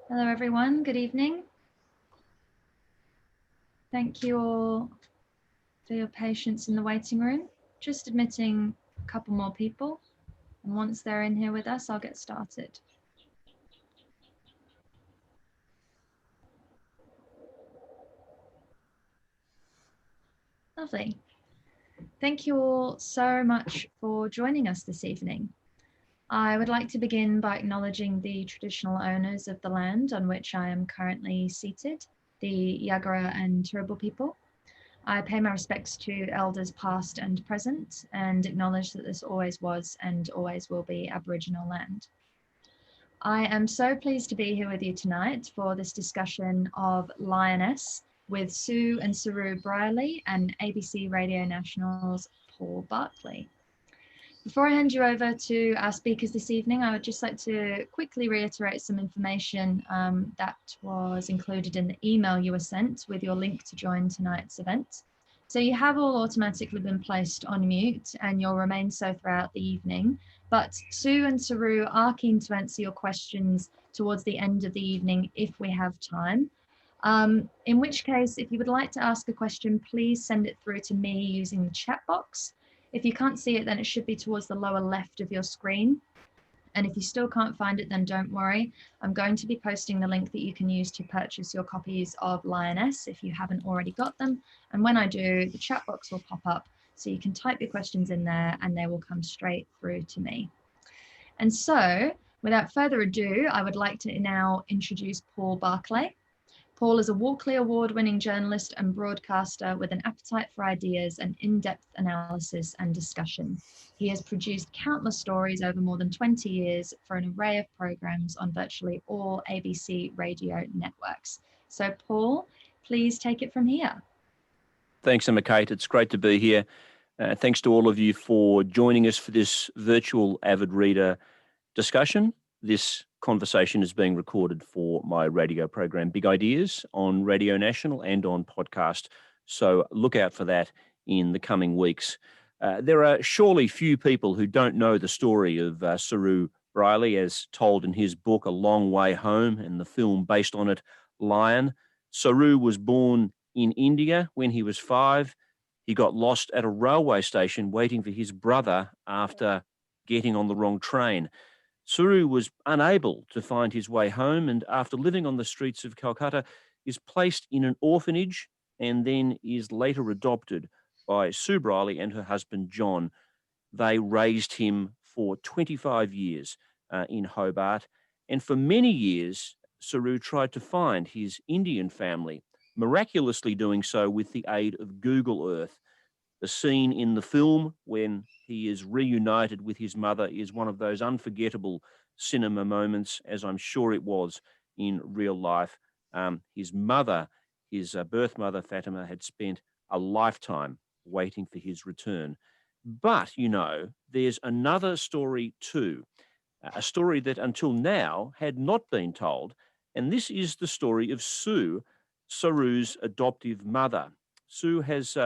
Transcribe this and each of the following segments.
Hello, everyone. Good evening. Thank you all for your patience in the waiting room. Just admitting a couple more people. And once they're in here with us, I'll get started. Lovely. Thank you all so much for joining us this evening. I would like to begin by acknowledging the traditional owners of the land on which I am currently seated, the Yagara and Turrbal people. I pay my respects to elders past and present and acknowledge that this always was and always will be Aboriginal land. I am so pleased to be here with you tonight for this discussion of Lioness with Sue and Saroo Brierley and ABC Radio National's Paul Barclay. Before I hand you over to our speakers this evening, I would just like to quickly reiterate some information that was included in the email you were sent with your link to join tonight's event. So you have all automatically been placed on mute and you'll remain so throughout the evening. But Sue and Saroo are keen to answer your questions towards the end of the evening if we have time. In which case, if you would like to ask a question, please send it through to me using the chat box. If you can't see it, then it should be towards the lower left of your screen. And if you still can't find it, then don't worry. I'm going to be posting the link that you can use to purchase your copies of Lioness if you haven't already got them. And when I do, the chat box will pop up so you can type your questions in there and they will come straight through to me. And so, without further ado, I would like to now introduce Paul Barclay. Paul is a Walkley Award-winning journalist and broadcaster with an appetite for ideas and in-depth analysis and discussion. He has produced countless stories over more than 20 years for an array of programs on virtually all ABC radio networks. So Paul, please take it from here. Thanks, Emma Kate. It's great to be here. Thanks to all of you for joining us for this virtual Avid Reader discussion. This conversation is being recorded for my radio program, Big Ideas, on Radio National and on podcast. So look out for that in the coming weeks. There are surely few people who don't know the story of Saroo Brierley, as told in his book, A Long Way Home, and the film based on it, Lion. Saroo was born in India when he was 5. He got lost at a railway station waiting for his brother after getting on the wrong train. Saroo was unable to find his way home, and after living on the streets of Calcutta, is placed in an orphanage and then is later adopted by Sue Brierley and her husband, John. They raised him for 25 years in Hobart, and for many years, Saroo tried to find his Indian family, miraculously doing so with the aid of Google Earth. The scene in the film when he is reunited with his mother is one of those unforgettable cinema moments, as I'm sure it was in real life. His mother, his birth mother, Fatima, had spent a lifetime waiting for his return. But, you know, there's another story too, a story that until now had not been told, and this is the story of Sue, Saroo's adoptive mother. Sue has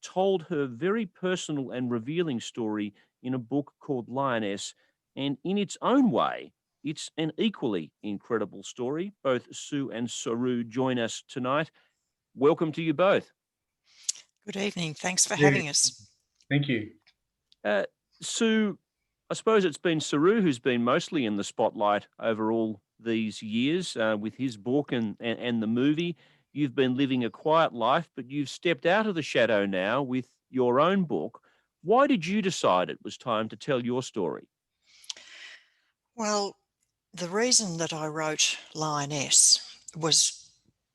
told her very personal and revealing story in a book called Lioness, and in its own way, it's an equally incredible story. Both Sue and Saroo join us tonight. Welcome to you both. Good evening. Thanks for having us. Thank you. Sue, I suppose it's been Saroo who's been mostly in the spotlight over all these years with his book and the movie. You've been living a quiet life, but you've stepped out of the shadow now with your own book. Why did you decide it was time to tell your story? Well, the reason that I wrote Lioness was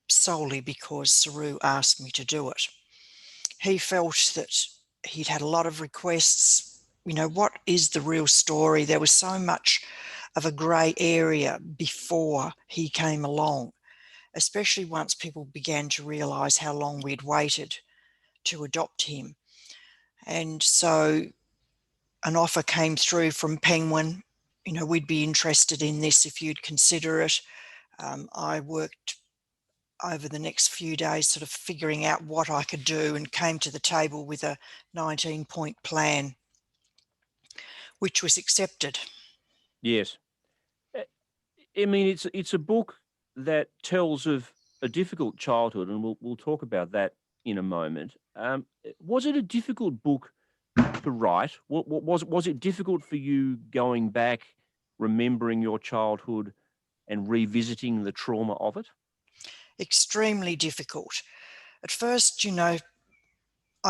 solely because Saroo asked me to do it. He felt that he'd had a lot of requests. You know, what is the real story? There was so much of a grey area before he came along, especially once people began to realise how long we'd waited to adopt him. And so an offer came through from Penguin, you know, we'd be interested in this if you'd consider it. I worked over the next few days sort of figuring out what I could do and came to the table with a 19-point plan, which was accepted. Yes. I mean, it's a book that tells of a difficult childhood, and we'll talk about that in a moment. Was it a difficult book to write? Was it difficult for you going back, remembering your childhood, and revisiting the trauma of it? Extremely difficult. At first, I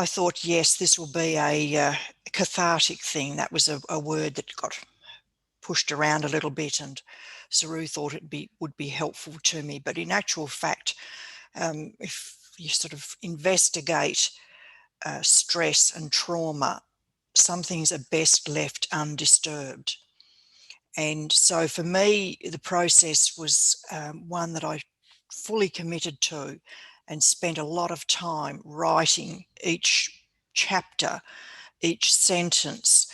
thought, yes, this will be a cathartic thing. That was a word that got pushed around a little bit, and Saroo thought would be helpful to me. But in actual fact, if you sort of investigate stress and trauma, some things are best left undisturbed. And so for me, the process was one that I fully committed to and spent a lot of time writing each chapter, each sentence.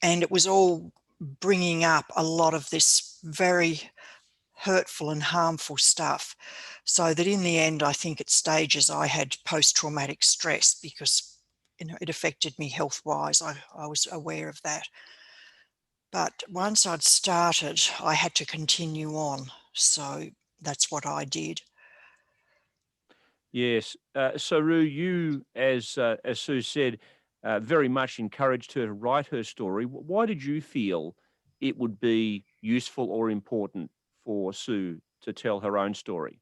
And it was all bringing up a lot of this very hurtful and harmful stuff. So that in the end, I think at stages I had post-traumatic stress because it affected me health-wise. I was aware of that. But once I'd started, I had to continue on. So that's what I did. Yes. Saroo, you, as Sue said, very much encouraged her to write her story. Why did you feel it would be useful or important for Sue to tell her own story?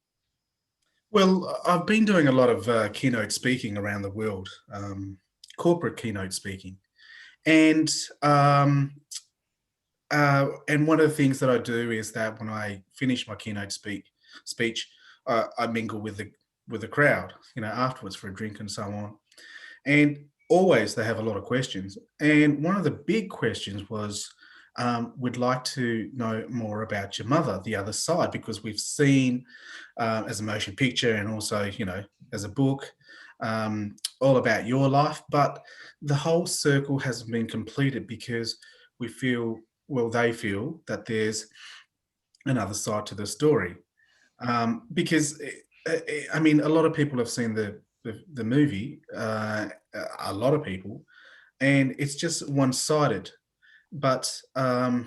Well, I've been doing a lot of keynote speaking around the world, corporate keynote speaking, and one of the things that I do is that when I finish my keynote speech, I mingle with the crowd, afterwards for a drink and so on, and always they have a lot of questions. And one of the big questions was, we'd like to know more about your mother, the other side, because we've seen as a motion picture and also, as a book, all about your life. But the whole circle hasn't been completed because they feel that there's another side to the story. Because, I mean, a lot of people have seen the movie, a lot of people, and it's just one-sided. But I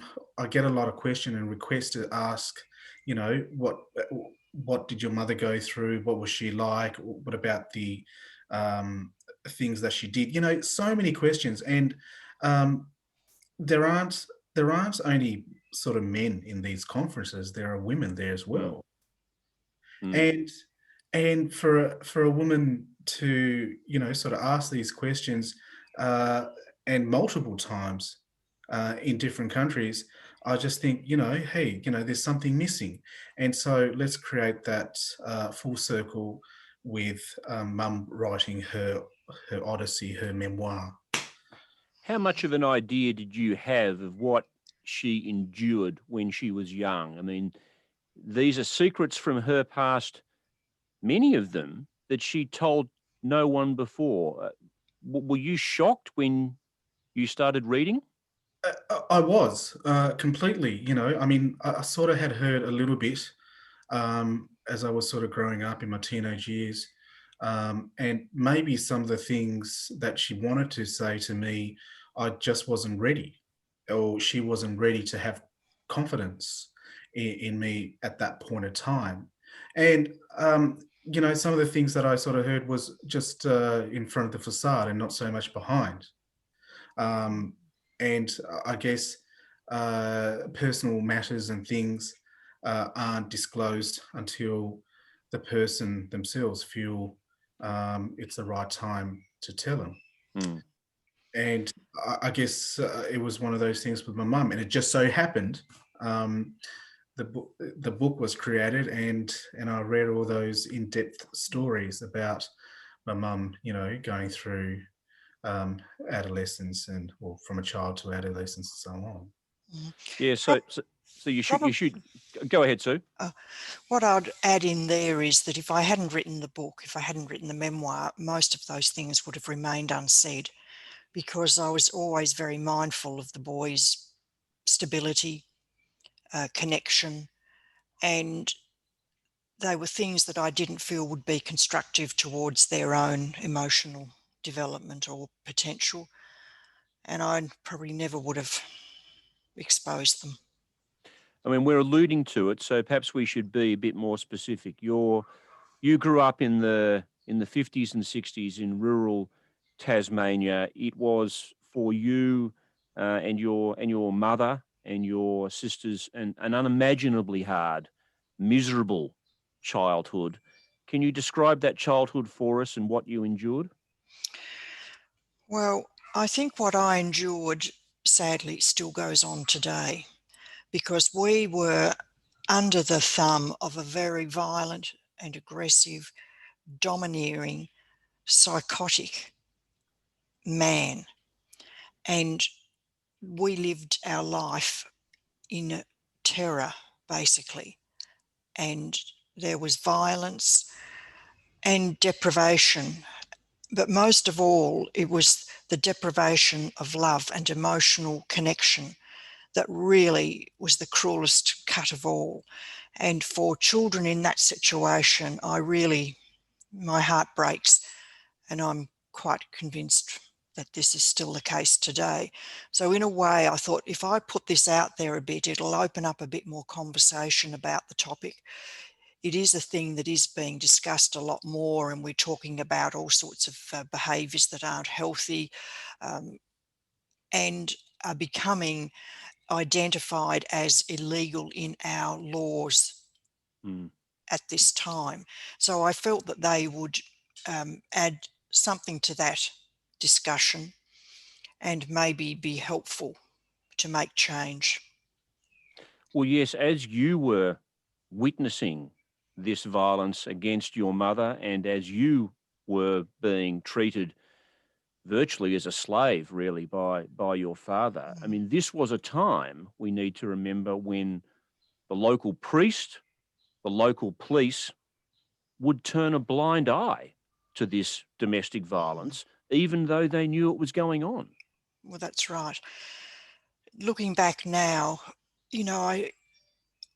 get a lot of question and requests to ask, what did your mother go through? What was she like? What about the things that she did? So many questions. And there aren't only sort of men in these conferences. There are women there as well. And for a woman to sort of ask these questions and multiple times in different countries, I just think, hey, there's something missing. And so let's create that full circle with Mum writing her odyssey, her memoir. How much of an idea did you have of what she endured when she was young? I mean, these are secrets from her past, many of them that she told no one before. Were you shocked when you started reading? I was completely, I mean, I sort of had heard a little bit as I was sort of growing up in my teenage years. And maybe some of the things that she wanted to say to me, I just wasn't ready, or she wasn't ready to have confidence in me at that point of time. And, some of the things that I sort of heard was just in front of the facade and not so much behind. And I guess personal matters and things aren't disclosed until the person themselves feel it's the right time to tell them. And I guess it was one of those things with my mum, and it just so happened the book was created, and I read all those in-depth stories about my mum, going through adolescence and from a child to adolescence and so on. Yeah, so you should go ahead, Sue. What I'd add in there is that if I hadn't written the book, if I hadn't written the memoir, most of those things would have remained unsaid, because I was always very mindful of the boys' stability, connection, and they were things that I didn't feel would be constructive towards their own emotional development or potential, and I probably never would have exposed them. I mean, we're alluding to it, so perhaps we should be a bit more specific. You grew up in the 50s and 60s in rural Tasmania. It was for you and your mother and your sisters an unimaginably hard, miserable childhood. Can you describe that childhood for us and what you endured? Well, I think what I endured, sadly, still goes on today, because we were under the thumb of a very violent and aggressive, domineering, psychotic man. And we lived our life in terror, basically. And there was violence and deprivation. But most of all, it was the deprivation of love and emotional connection that really was the cruelest cut of all. And for children in that situation, my heart breaks, and I'm quite convinced that this is still the case today. So in a way, I thought if I put this out there a bit, it'll open up a bit more conversation about the topic. It is a thing that is being discussed a lot more, and we're talking about all sorts of behaviours that aren't healthy and are becoming identified as illegal in our laws at this time. So I felt that they would add something to that discussion and maybe be helpful to make change. Well, yes, as you were witnessing this violence against your mother and as you were being treated virtually as a slave, really, by your father, I mean, this was a time, we need to remember, when the local priest, the local police would turn a blind eye to this domestic violence, even though they knew it was going on. Well, that's right. Looking back now,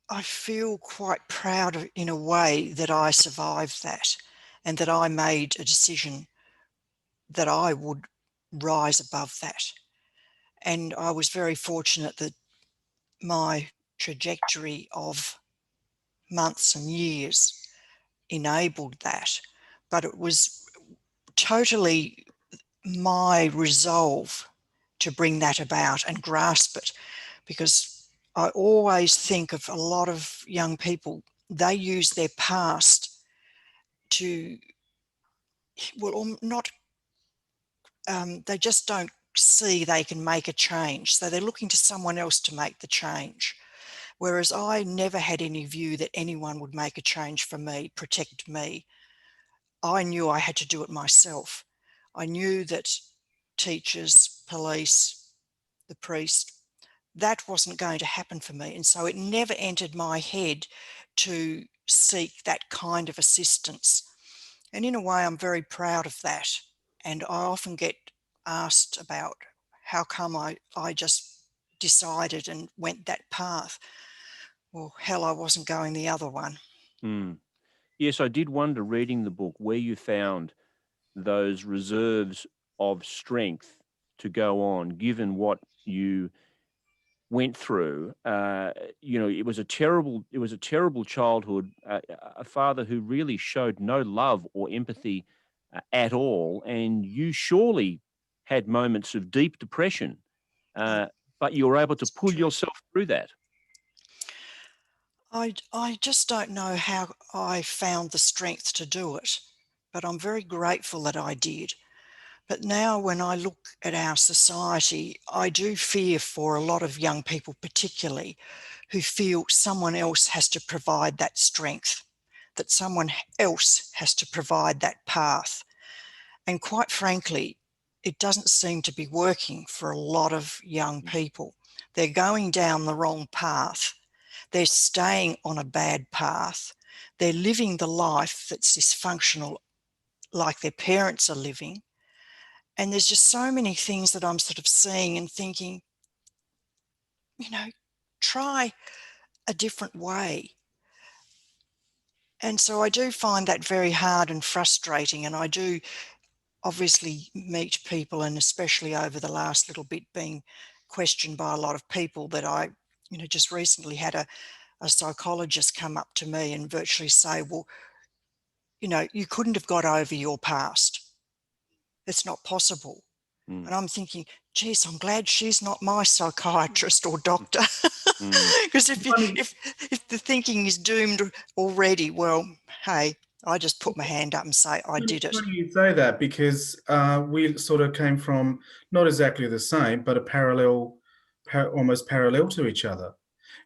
I feel quite proud in a way that I survived that and that I made a decision that I would rise above that. And I was very fortunate that my trajectory of months and years enabled that. But it was totally my resolve to bring that about and grasp it, because I always think of a lot of young people, they use their past to, they just don't see they can make a change. So they're looking to someone else to make the change. Whereas I never had any view that anyone would make a change for me, protect me. I knew I had to do it myself. I knew that teachers, police, the priest, that wasn't going to happen for me. And so it never entered my head to seek that kind of assistance. And in a way, I'm very proud of that. And I often get asked about how come I just decided and went that path. Well, hell, I wasn't going the other one. Yes, I did wonder, reading the book, where you found those reserves of strength to go on, given what you went through. It was a terrible childhood. A father who really showed no love or empathy at all, and you surely had moments of deep depression, but you were able to pull yourself through that. I just don't know how I found the strength to do it, but I'm very grateful that I did. But now when I look at our society, I do fear for a lot of young people, particularly, who feel someone else has to provide that strength, that someone else has to provide that path. And quite frankly, it doesn't seem to be working for a lot of young people. They're going down the wrong path. They're staying on a bad path. They're living the life that's dysfunctional, like their parents are living. And there's just so many things that I'm sort of seeing and thinking, try a different way. And so I do find that very hard and frustrating. And I do obviously meet people, and especially over the last little bit being questioned by a lot of people, that I just recently had a psychologist come up to me and virtually say, well, you couldn't have got over your past. It's not possible. And I'm thinking, geez, I'm glad she's not my psychiatrist or doctor. Because if the thinking is doomed already, well, hey, I just put my hand up and say, I did it. Funny you say that, because we sort of came from not exactly the same, but almost parallel to each other.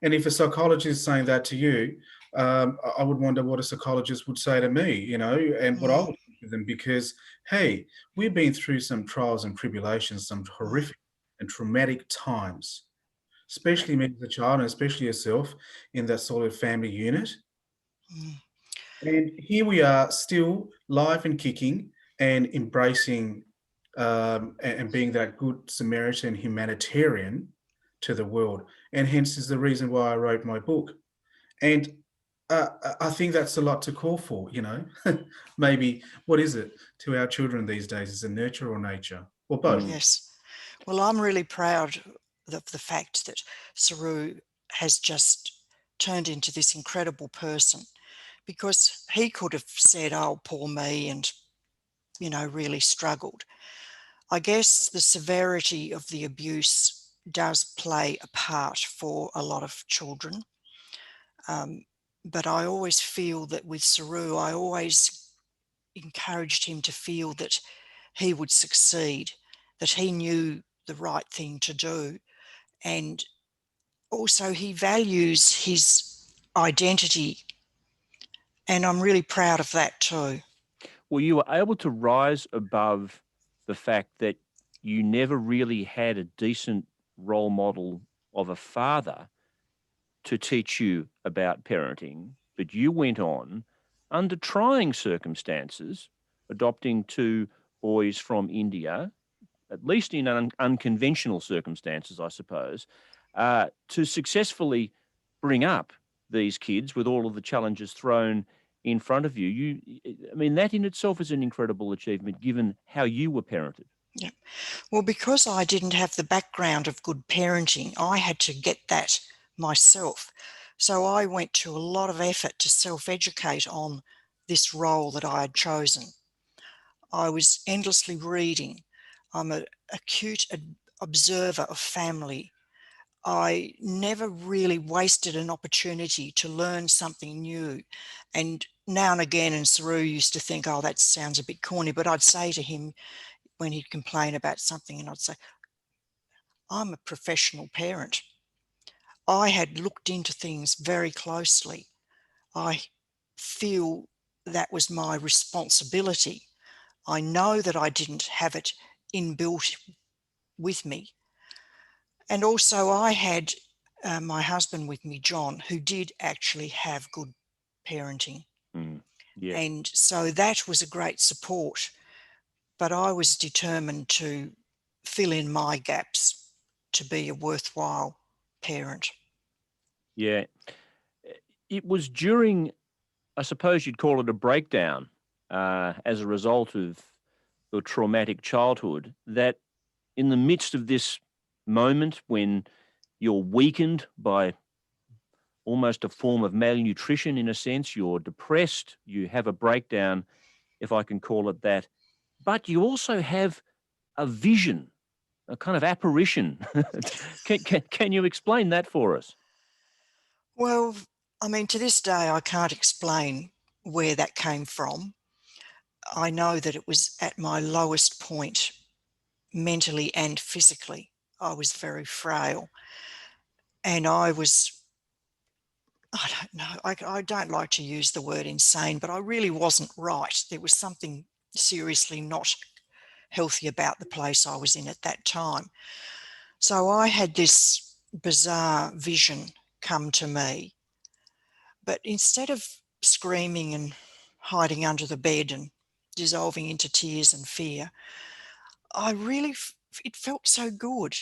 And if a psychologist is saying that to you, I would wonder what a psychologist would say to me, and what I would think to them, because, hey, we've been through some trials and tribulations, some horrific and traumatic times, especially me as a child, and especially yourself in that solid family unit. And here we are, still live and kicking and embracing and being that good Samaritan humanitarian to the world. And hence is the reason why I wrote my book. And I think that's a lot to call for, Maybe, what is it to our children these days? Is it nurture or nature? Or both? Yes. Well, I'm really proud of the fact that Saroo has just turned into this incredible person, because he could have said, oh, poor me, and, really struggled. I guess the severity of the abuse does play a part for a lot of children. But I always feel that with Saroo, I always encouraged him to feel that he would succeed, that he knew the right thing to do. And also he values his identity. And I'm really proud of that too. Well, you were able to rise above the fact that you never really had a decent role model of a father to teach you about parenting, but you went on, under trying circumstances, adopting two boys from India, at least in unconventional circumstances, I suppose, to successfully bring up these kids with all of the challenges thrown in front of you. That in itself is an incredible achievement, given how you were parented. Yeah. Well, because I didn't have the background of good parenting, I had to get that myself. So I went to a lot of effort to self-educate on this role that I had chosen. I was endlessly reading. I'm an acute observer of family. I never really wasted an opportunity to learn something new. And now and again, and Saroo used to think, oh, that sounds a bit corny, but I'd say to him when he'd complain about something, and I'd say, I'm a professional parent. I had looked into things very closely. I feel that was my responsibility. I know that I didn't have it inbuilt with me. And also I had my husband with me, John, who did actually have good parenting. Yeah. And so that was a great support. But I was determined to fill in my gaps to be a worthwhile parent. Yeah. It was during, I suppose you'd call it a breakdown, as a result of your traumatic childhood, that in the midst of this moment when you're weakened by almost a form of malnutrition, in a sense, you're depressed, you have a breakdown, if I can call it that, but you also have a vision, a kind of apparition. Can you explain that for us? Well, to this day, I can't explain where that came from. I know that it was at my lowest point, mentally and physically. I was very frail. And I don't know, I don't like to use the word insane, but I really wasn't right. There was something seriously not healthy about the place I was in at that time. So I had this bizarre vision come to me. But instead of screaming and hiding under the bed and dissolving into tears and fear, it felt so good.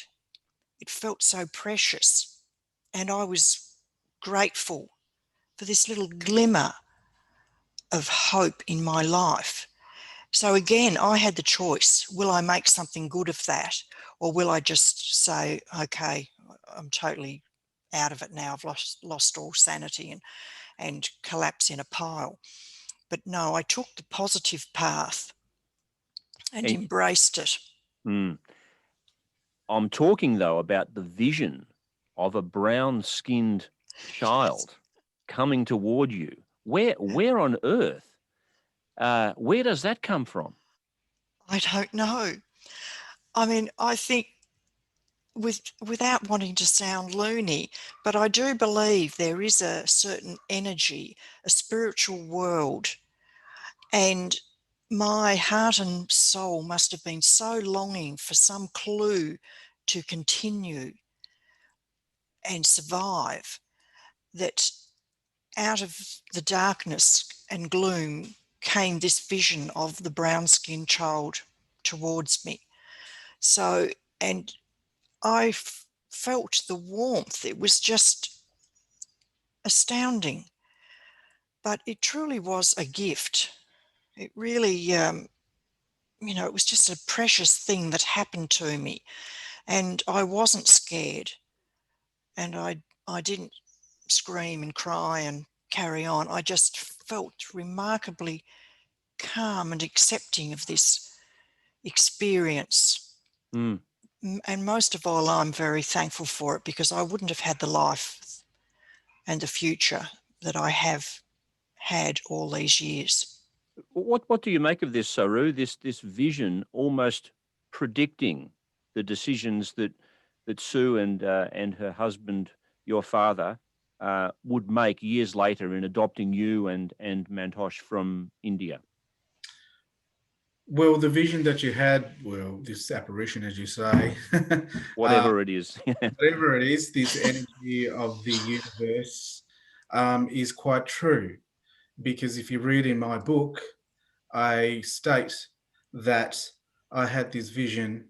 It felt so precious. And I was grateful for this little glimmer of hope in my life. So again, I had the choice. Will I make something good of that? Or will I just say, okay, I'm totally out of it now. I've lost all sanity and collapse in a pile. But no, I took the positive path and embraced it. I'm talking, though, about the vision of a brown-skinned child coming toward you. Where on earth? Where does that come from? I don't know. I mean, I think without wanting to sound loony, but I do believe there is a certain energy, a spiritual world, and my heart and soul must have been so longing for some clue to continue and survive that out of the darkness and gloom came this vision of the brown-skinned child towards me. So, and I felt the warmth. It was just astounding. But it truly was a gift. It really, it was just a precious thing that happened to me. And I wasn't scared. And I didn't scream and cry and carry on. I just felt remarkably calm and accepting of this experience. And most of all, I'm very thankful for it, because I wouldn't have had the life and the future that I have had all these years. What do you make of this, Saroo? This vision almost predicting the decisions that Sue and her husband, your father, would make years later in adopting you and Mantosh from India? Well, the vision that you had, well, this apparition, as you say, Whatever it is. whatever it is, this energy of the universe is quite true. Because if you read in my book, I state that I had this vision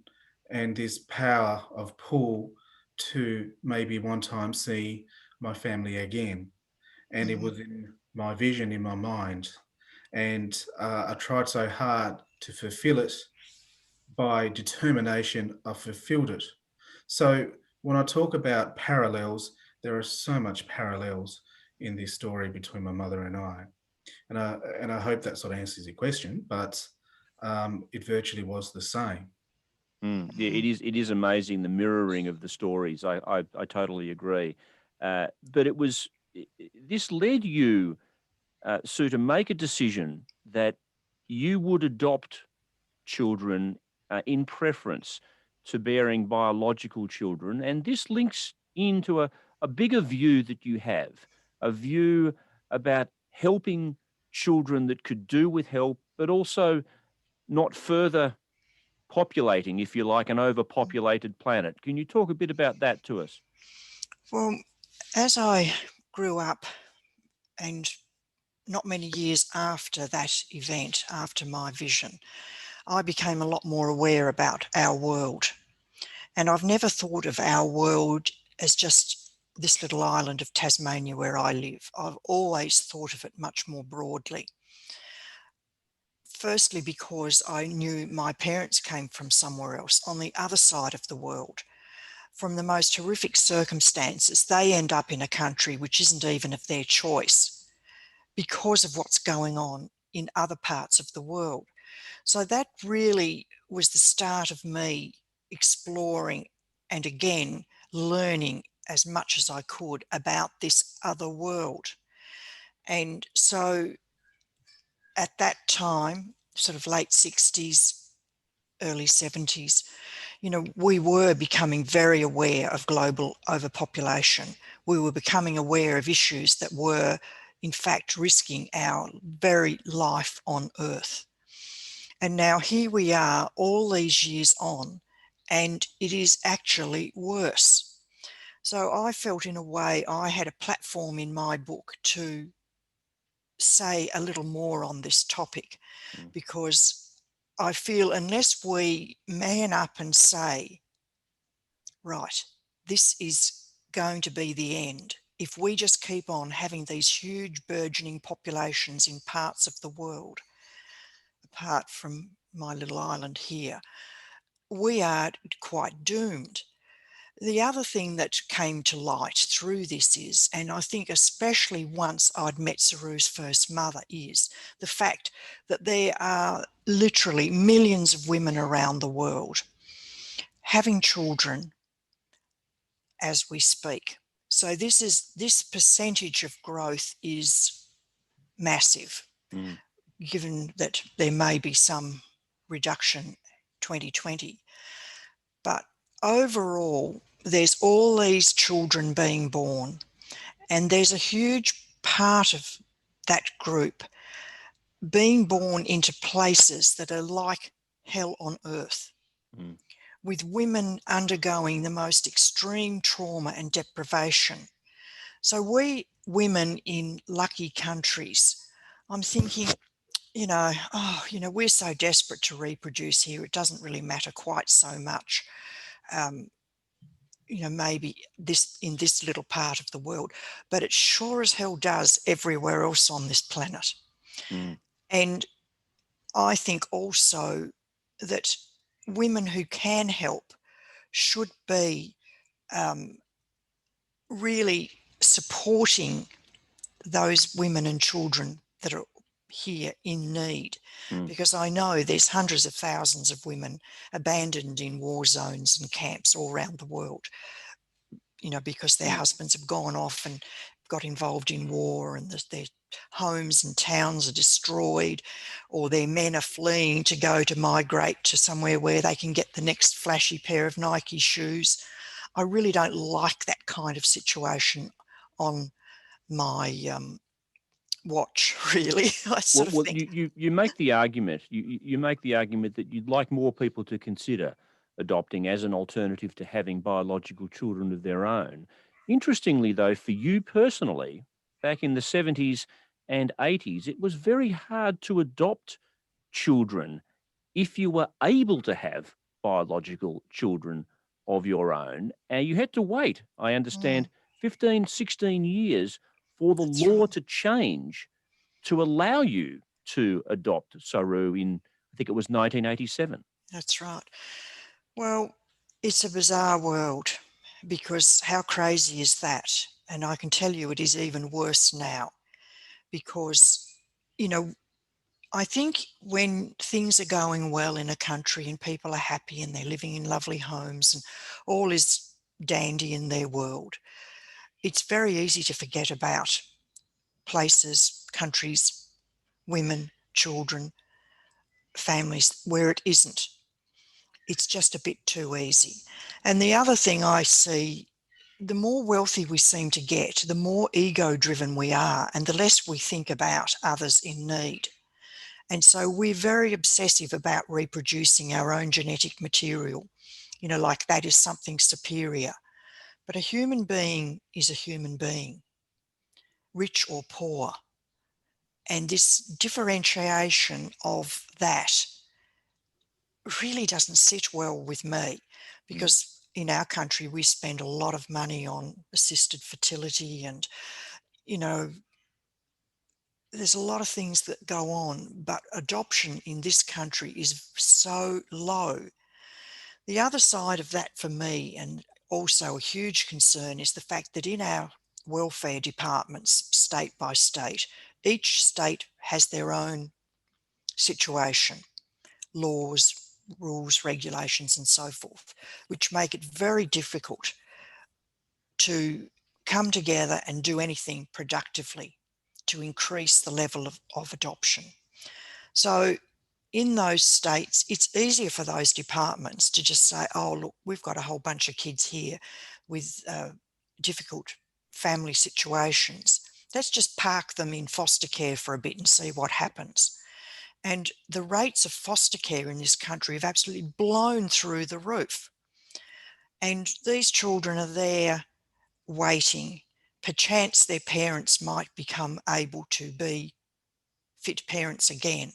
and this power of pull to maybe one time see my family again. And it was in my vision, in my mind. And I tried so hard to fulfill it. By determination, I fulfilled it. So when I talk about parallels, there are so much parallels in this story between my mother and I. And I hope that sort of answers your question, but it virtually was the same. Yeah, it is amazing, the mirroring of the stories. I totally agree. But this led you, Sue, to make a decision that you would adopt children in preference to bearing biological children. And this links into a bigger view that you have, a view about helping children that could do with help, but also not further populating, if you like, an overpopulated planet. Can you talk a bit about that to us? Well, as I grew up, and not many years after that event, after my vision, I became a lot more aware about our world. And I've never thought of our world as just this little island of Tasmania where I live. I've always thought of it much more broadly. Firstly, because I knew my parents came from somewhere else on the other side of the world. From the most horrific circumstances, they end up in a country which isn't even of their choice because of what's going on in other parts of the world. So that really was the start of me exploring and again learning as much as I could about this other world. And so at that time, sort of late 60s, early 70s, we were becoming very aware of global overpopulation. We were becoming aware of issues that were, in fact, risking our very life on Earth. And now here we are all these years on, and it is actually worse. So I felt in a way I had a platform in my book to say a little more on this topic, because I feel unless we man up and say, right, this is going to be the end, if we just keep on having these huge burgeoning populations in parts of the world, apart from my little island here, we are quite doomed. The other thing that came to light through this is, and I think especially once I'd met Saroo's first mother, is the fact that there are literally millions of women around the world having children as we speak. So this percentage of growth is massive, given that there may be some reduction 2020. But overall, there's all these children being born, and there's a huge part of that group being born into places that are like hell on earth, with women undergoing the most extreme trauma and deprivation. So we women in lucky countries, I'm thinking, we're so desperate to reproduce here, it doesn't really matter quite so much. Maybe this in this little part of the world, but it sure as hell does everywhere else on this planet. And I think also that women who can help should be really supporting those women and children that are here in need, because I know there's hundreds of thousands of women abandoned in war zones and camps all around the world, because their husbands have gone off and got involved in war, and their homes and towns are destroyed, or their men are fleeing to migrate to somewhere where they can get the next flashy pair of Nike shoes. I really don't like that kind of situation on my watch, really. I sort of think you make the argument. You make the argument that you'd like more people to consider adopting as an alternative to having biological children of their own. Interestingly, though, for you personally, back in the 70s and 80s, it was very hard to adopt children if you were able to have biological children of your own. And you had to wait, I understand, 15, 16 years for the law to change to allow you to adopt Saroo in, I think it was 1987. That's right. Well, it's a bizarre world, because how crazy is that? And I can tell you it is even worse now, because, I think when things are going well in a country and people are happy and they're living in lovely homes and all is dandy in their world, it's very easy to forget about places, countries, women, children, families where it isn't. It's just a bit too easy. And the other thing I see, the more wealthy we seem to get, the more ego-driven we are, and the less we think about others in need. And so we're very obsessive about reproducing our own genetic material, like that is something superior. But a human being is a human being, rich or poor. And this differentiation of that really doesn't sit well with me, because in our country we spend a lot of money on assisted fertility, and there's a lot of things that go on, but adoption in this country is so low. The other side of that for me, and also a huge concern, is the fact that in our welfare departments, state by state, each state has their own situation, laws, rules, regulations, and so forth, which make it very difficult to come together and do anything productively to increase the level of adoption. So in those states, it's easier for those departments to just say, oh, look, we've got a whole bunch of kids here with difficult family situations. Let's just park them in foster care for a bit and see what happens. And the rates of foster care in this country have absolutely blown through the roof. And these children are there waiting. Perchance their parents might become able to be fit parents again.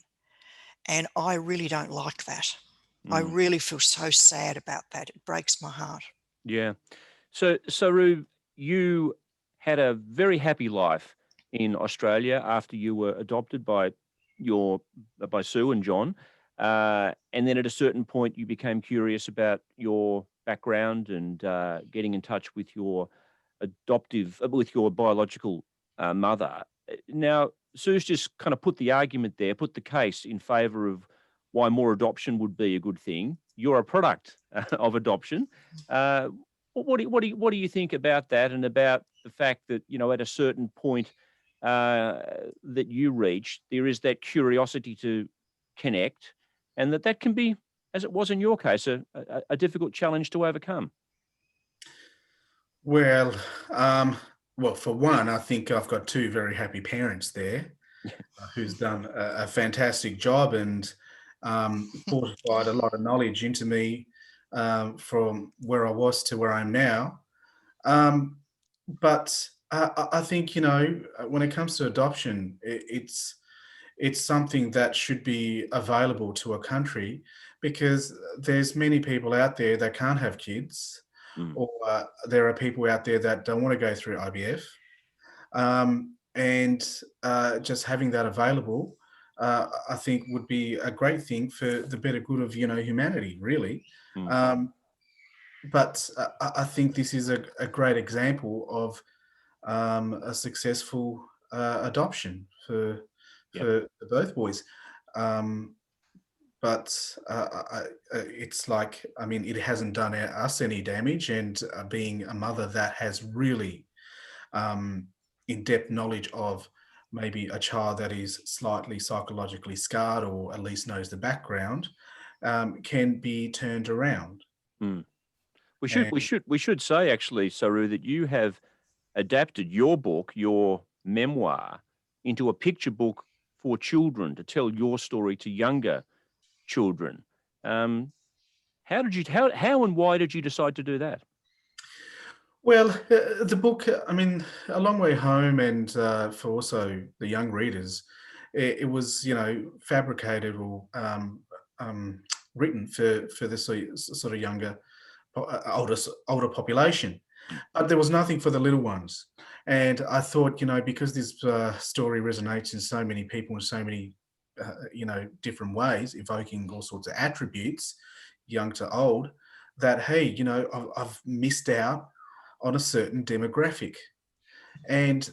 And I really don't like that. I really feel so sad about that. It breaks my heart. Yeah. So, Saroo, you had a very happy life in Australia after you were adopted by Sue and John. And then at a certain point, you became curious about your background and getting in touch with your adoptive, with your biological mother. Now, Sue's just kind of put the argument there, put the case in favour of why more adoption would be a good thing. You're a product of adoption. What do you think about that, and about the fact that, at a certain point that you reach, there is that curiosity to connect, and that can be, as it was in your case, a difficult challenge to overcome? Well, well, for one, I think I've got two very happy parents there who's done a fantastic job and fortified a lot of knowledge into me from where I was to where I am now. But I think, when it comes to adoption, it's something that should be available to a country, because there's many people out there that can't have kids, or there are people out there that don't want to go through IVF. And just having that available, I think would be a great thing for the better good of, humanity, really. But I think this is a great example of a successful adoption for both boys. But it's like, it hasn't done us any damage, and being a mother that has really in-depth knowledge of maybe a child that is slightly psychologically scarred, or at least knows the background, can be turned around. We should say, actually, Saroo, that you have adapted your book, your memoir, into a picture book for children, to tell your story to younger children. How and why did you decide to do that? Well, the book, A Long Way Home, and for also the young readers, it was, fabricated or written for the sort of younger, older population. But there was nothing for the little ones. And I thought, because this story resonates in so many people in so many, different ways, evoking all sorts of attributes, young to old, that, hey, I've missed out on a certain demographic. And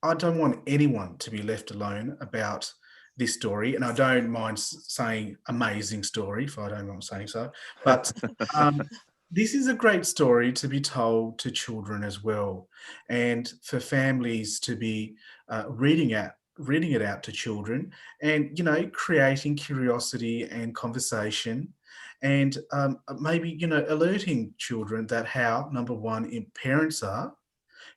I don't want anyone to be left alone about this story. And I don't mind saying amazing story, if I don't mind saying so. But this is a great story to be told to children as well, and for families to be reading it out to children, and creating curiosity and conversation, and maybe alerting children that how, number one, parents are,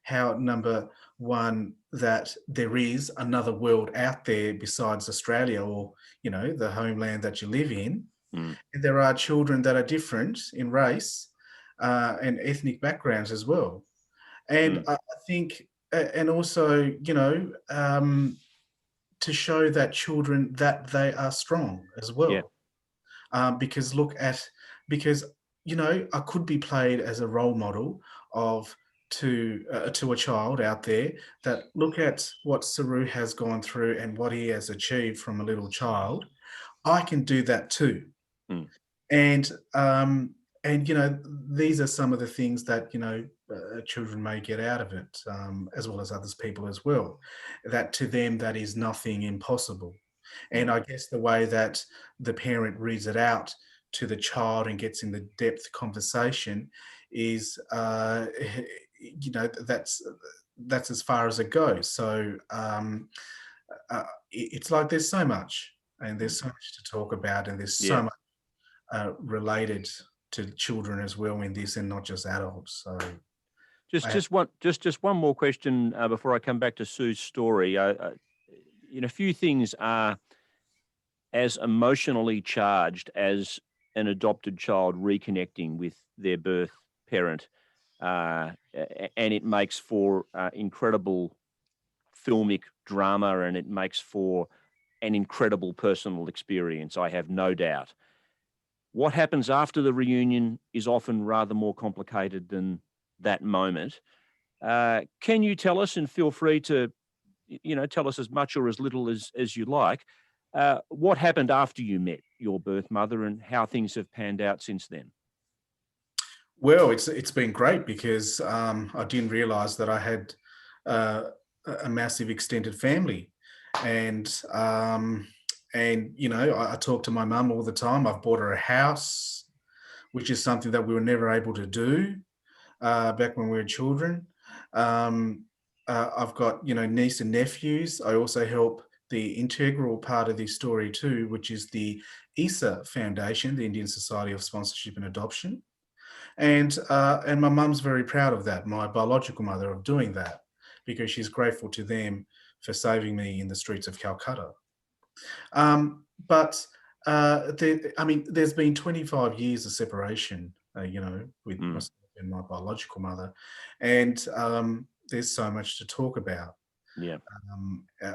how, number one, that there is another world out there besides Australia, or the homeland that you live in. There are children that are different in race and ethnic backgrounds as well. And I think, and also, to show that children that they are strong as well. Because I could be played as a role model to a child out there, that look at what Saroo has gone through and what he has achieved from a little child. I can do that too. And these are some of the things that children may get out of it, as well as others people as well, that to them that is nothing impossible. And I guess the way that the parent reads it out to the child and gets in the depth conversation is that's as far as it goes. So it's like there's so much, and there's so much to talk about, and there's so much related to children as well in this, and not just adults. So just one more question before I come back to Sue's story. Few things are as emotionally charged as an adopted child reconnecting with their birth parent, and it makes for incredible filmic drama, and it makes for an incredible personal experience, I have no doubt. What happens after the reunion is often rather more complicated than that moment. Can you tell us, and feel free to, tell us as much or as little as you like, what happened after you met your birth mother, and how things have panned out since then? Well, it's been great because I didn't realise that I had a massive extended family, and I talk to my mum all the time. I've bought her a house, which is something that we were never able to do back when we were children. I've got niece and nephews. I also help the integral part of this story too, which is the ISA Foundation, the Indian Society of Sponsorship and Adoption. And my mum's very proud of that, my biological mother, of doing that, because she's grateful to them for saving me in the streets of Calcutta. But there's been 25 years of separation, with myself and my biological mother, and there's so much to talk about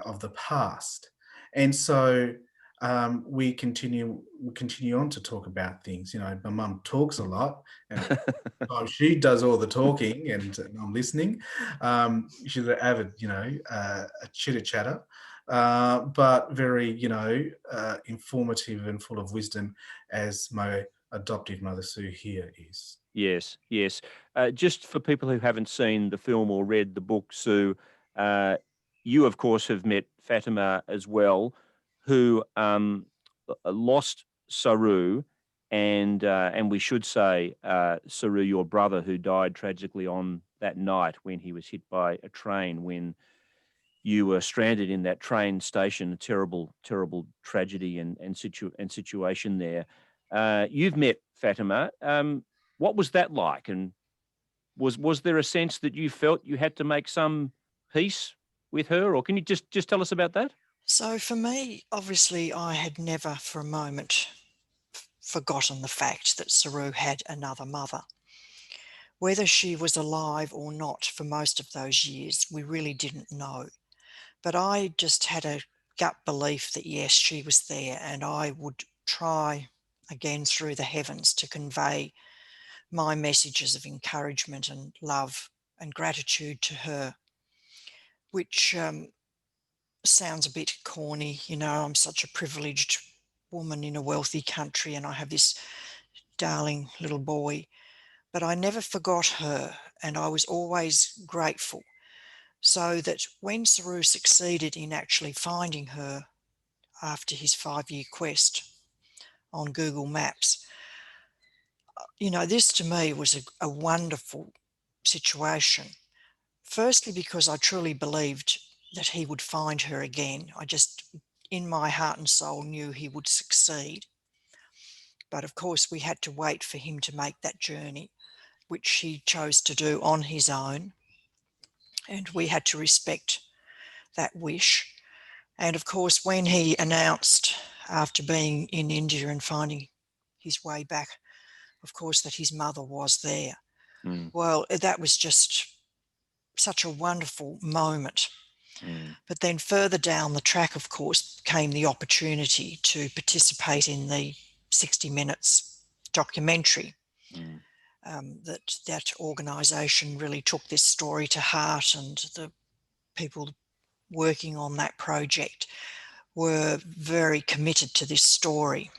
of the past, and so we continue on to talk about things. My mum talks a lot, and she does all the talking, and I'm listening. She's an avid, a chitter chatter, but very, informative and full of wisdom, as my adoptive mother Sue here is. Yes, yes. Just for people who haven't seen the film or read the book, Sue, you, of course, have met Fatima as well, who lost Saroo, and we should say Saroo, your brother, who died tragically on that night when he was hit by a train, when you were stranded in that train station. A terrible, terrible tragedy and situation there. You've met Fatima. What was that like? And was there a sense that you felt you had to make some peace with her, or can you just tell us about that? So for me, obviously, I had never for a moment forgotten the fact that Saroo had another mother. Whether she was alive or not for most of those years, we really didn't know. But I just had a gut belief that yes, she was there, and I would try again through the heavens to convey my messages of encouragement and love and gratitude to her, which sounds a bit corny. I'm such a privileged woman in a wealthy country, and I have this darling little boy, but I never forgot her, and I was always grateful. So that when Saroo succeeded in actually finding her after his 5-year quest on Google Maps, this to me was a wonderful situation. Firstly, because I truly believed that he would find her again. I just, in my heart and soul, knew he would succeed. But of course, we had to wait for him to make that journey, which he chose to do on his own. And we had to respect that wish. And of course, when he announced, after being in India and finding his way back, of course, that his mother was there, well, that was just such a wonderful moment. But then further down the track, of course, came the opportunity to participate in the 60 Minutes documentary. That organisation really took this story to heart, and the people working on that project were very committed to this story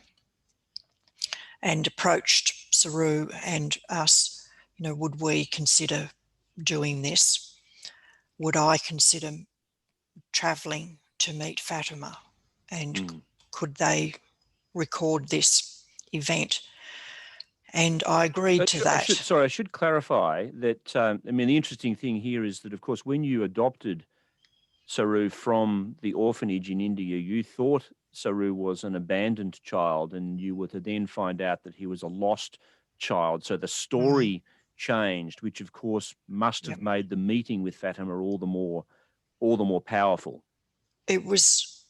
and approached Saroo and us, would we consider doing this? Would I consider travelling to meet Fatima, and could they record this event? And I agreed to that. I should clarify that, the interesting thing here is that, of course, when you adopted Saroo from the orphanage in India, you thought Saroo was an abandoned child, and you were to then find out that he was a lost child. So the story changed, which of course must have made the meeting with Fatima all the more powerful. It was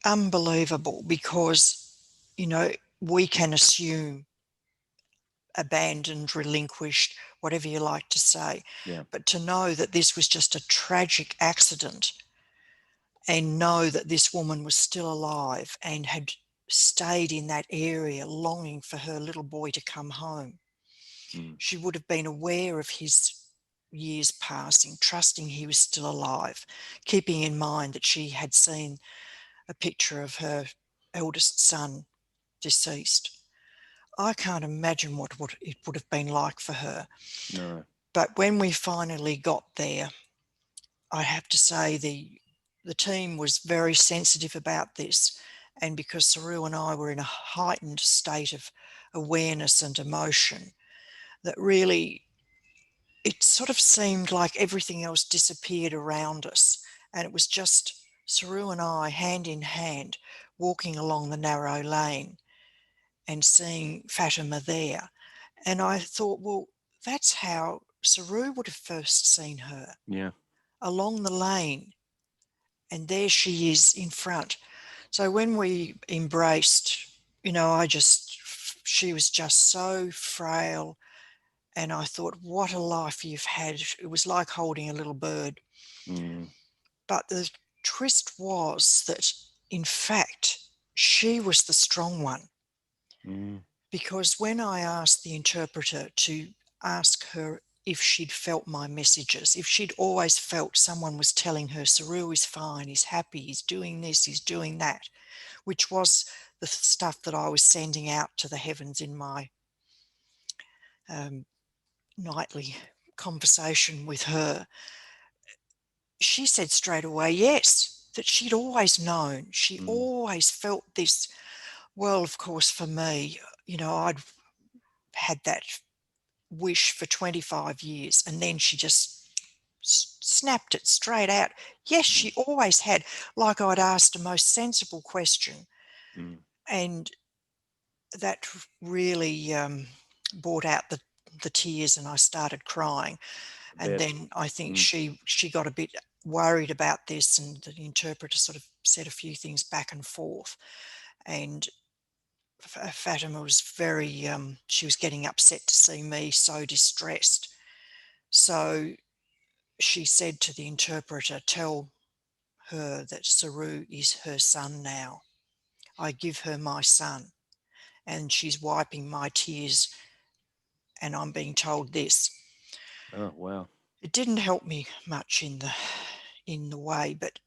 unbelievable because, we can assume abandoned, relinquished, whatever you like to say. But to know that this was just a tragic accident, and know that this woman was still alive and had stayed in that area longing for her little boy to come home. She would have been aware of his years passing, trusting he was still alive, keeping in mind that she had seen a picture of her eldest son deceased. I can't imagine what it would have been like for her. No. But when we finally got there, I have to say the team was very sensitive about this. And because Saroo and I were in a heightened state of awareness and emotion, that really it sort of seemed like everything else disappeared around us. And it was just Saroo and I, hand in hand, walking along the narrow lane and seeing Fatima there. And I thought, well, that's how Saroo would have first seen her, Yeah. along the lane. And there she is in front. So when we embraced, she was just so frail. And I thought, what a life you've had. It was like holding a little bird. Mm. But the twist was that, in fact, she was the strong one. Mm. Because when I asked the interpreter to ask her if she'd felt my messages, if she'd always felt someone was telling her, Saroo is fine, he's happy, he's doing this, he's doing that, which was the stuff that I was sending out to the heavens in my nightly conversation with her, she said straight away, yes, that she'd always known. She always felt this. Well, of course, for me, I'd had that wish for 25 years, and then she just snapped it straight out. Yes, she always had, like I'd asked a most sensible question, and that really brought out the tears, and I started crying. And then I think she got a bit worried about this, and the interpreter sort of said a few things back and forth, and Fatima was very, she was getting upset to see me so distressed. So she said to the interpreter, tell her that Saroo is her son now. I give her my son. And she's wiping my tears, and I'm being told this. Oh, wow. It didn't help me much in the way, but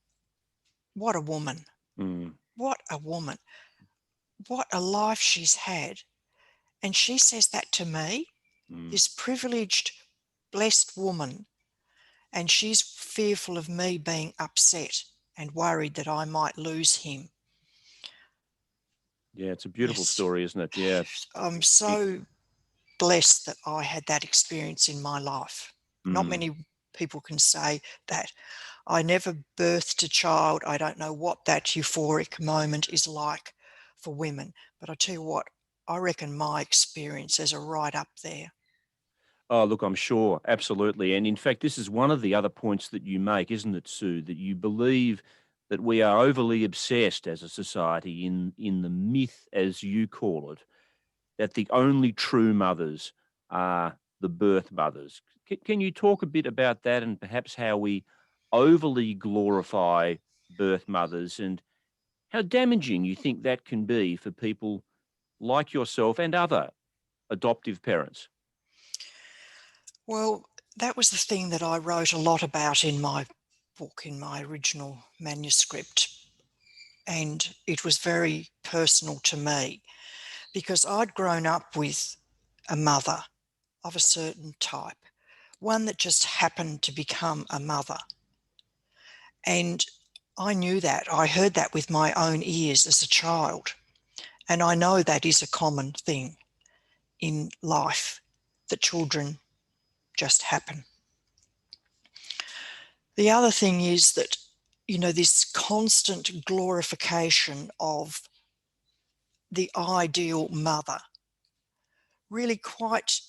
what a woman. What a woman. What a life she's had. And she says that to me, this privileged, blessed woman, and she's fearful of me being upset and worried that I might lose him. Yeah, it's a beautiful Yes. story, isn't it? Yeah. I'm so blessed that I had that experience in my life. Not many people can say that. I never birthed a child. I don't know what that euphoric moment is like for women. But I tell you what, I reckon my experiences are right up there. Oh, look, I'm sure. Absolutely. And in fact, this is one of the other points that you make, isn't it, Sue? That you believe that we are overly obsessed as a society in the myth, as you call it, that the only true mothers are the birth mothers. Can you talk a bit about that, and perhaps how we overly glorify birth mothers, and how damaging you think that can be for people like yourself and other adoptive parents? Well, that was the thing that I wrote a lot about in my book, in my original manuscript. And it was very personal to me because I'd grown up with a mother of a certain type, one that just happened to become a mother. And I knew that. I heard that with my own ears as a child. And I know that is a common thing in life, that children just happen. The other thing is that, this constant glorification of the ideal mother really quite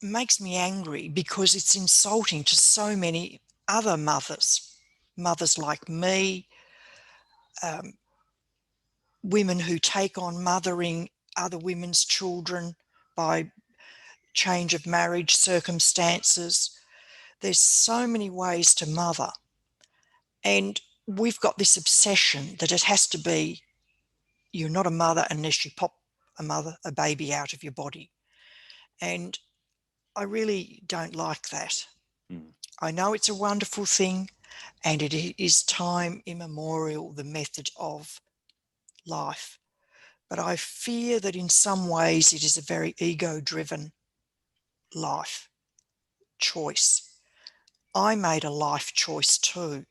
makes me angry, because it's insulting to so many other mothers like me, women who take on mothering other women's children by change of marriage circumstances. There's so many ways to mother. And we've got this obsession that it has to be, you're not a mother unless you pop a baby out of your body. And I really don't like that. I know it's a wonderful thing, and it is time immemorial, the method of life. But I fear that in some ways it is a very ego-driven life choice. I made a life choice too,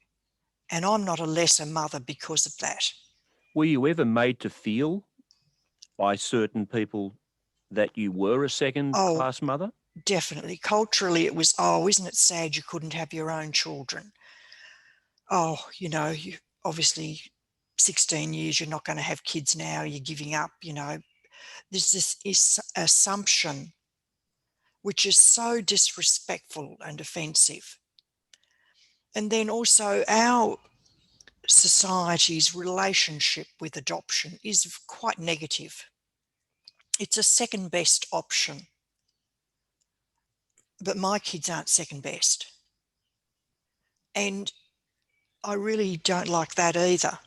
and I'm not a lesser mother because of that. Were you ever made to feel by certain people that you were a second-class mother? Definitely. Culturally, it was, oh, isn't it sad you couldn't have your own children? Oh, you know, you obviously 16 years, you're not going to have kids now, you're giving up, you know. There's this assumption which is so disrespectful and offensive. And then also our society's relationship with adoption is quite negative. It's a second best option. But my kids aren't second best. And I really don't like that either.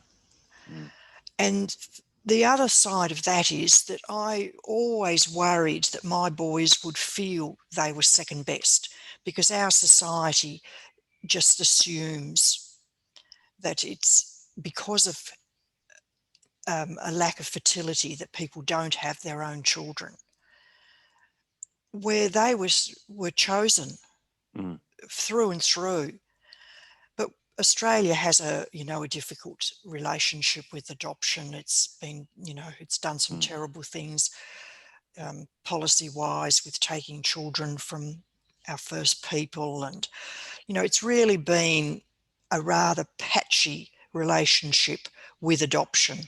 Mm. And the other side of that is that I always worried that my boys would feel they were second best, because our society just assumes that it's because of a lack of fertility that people don't have their own children, where they were chosen through and through. But Australia has a difficult relationship with adoption. It's been, it's done some terrible things policy-wise with taking children from our first people. And, it's really been a rather patchy relationship with adoption.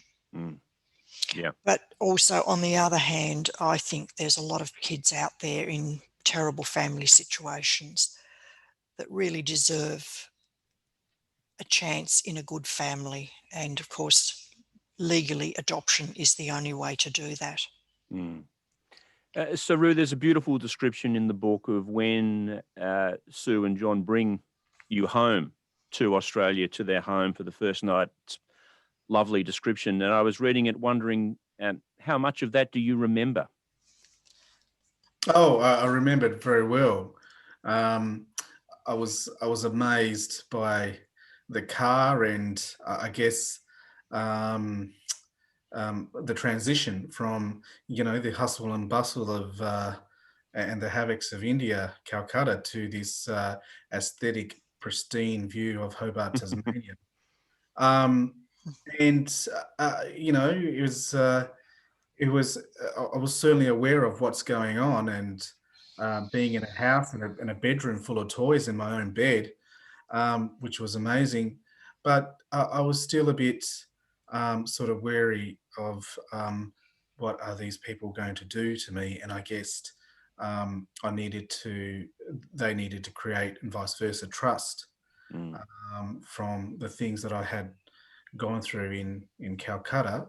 Yeah. But also, on the other hand, I think there's a lot of kids out there in terrible family situations that really deserve a chance in a good family. And of course, legally, adoption is the only way to do that. Saroo, there's a beautiful description in the book of when Sue and John bring you home to Australia, to their home for the first night. It's lovely description. And I was reading it wondering, how much of that do you remember? Oh, I remember it very well. I was amazed by the car, and I guess the transition from the hustle and bustle of and the havocs of India, Calcutta, to this aesthetic, pristine view of Hobart, Tasmania. And I was certainly aware of what's going on, and being in a house in a bedroom full of toys in my own bed, which was amazing. But I was still a bit sort of wary of what are these people going to do to me, and I guessed they needed to create, and vice versa, trust from the things that I had gone through in Calcutta.